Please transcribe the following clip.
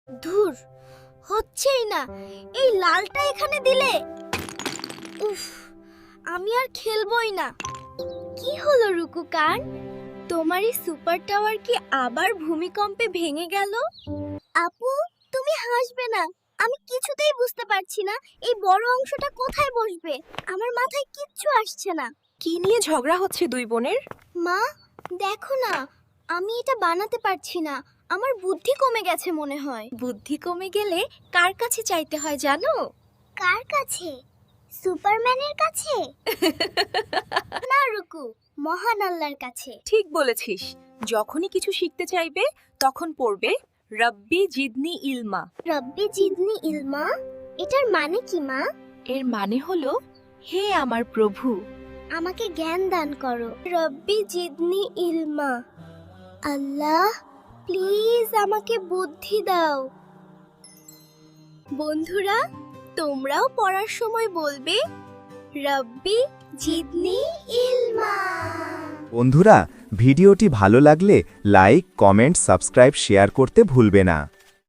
ধুর, হচ্ছেই না। এই লালটা এখানে দিলে। উফ, আমি আর খেলবই না। কি হলো রুকুকান? তোমার এই সুপার টাওয়ার কি আবার ভূমিকম্পে ভেঙে গেল? আপু, তুমি হাসবে না। আমি কিছুতেই বুঝতে পারছি না এই বড় অংশটা কোথায় বসবে। আমার মাথায় কিচ্ছু আসছে না। কি নিয়ে ঝগড়া হচ্ছে দুই বোনের? মা, দেখো না, আমি এটা বানাতে পারছি না। আমার বুদ্ধি কমে গেছে মনে হয়। বুদ্ধি কমে গেলে কার কাছে চাইতে হয় জানো? কার কাছে? সুপারম্যানের কাছে? না রুকু, মহান আল্লাহর কাছে। ঠিক বলেছিস। যখনই কিছু শিখতে চাইবে তখন পড়বে রব্বি জিদনি ইলমা। রব্বি জিদনি ইলমা? এটার মানে কি মা? এর মানে হলো, হে আমার প্রভু, আমাকে জ্ঞান দান করো। রব্বি জিদনি ইলমা। আল্লাহ, প্লিজ আমাকে বুদ্ধি দাও। বন্ধুরা, তোমরাও পড়ার সময় বলবে রব্বি জিদনি ইলমা। বন্ধুরা, ভিডিওটি ভালো লাগলে লাইক, কমেন্ট, সাবস্ক্রাইব, শেয়ার করতে ভুলবে না।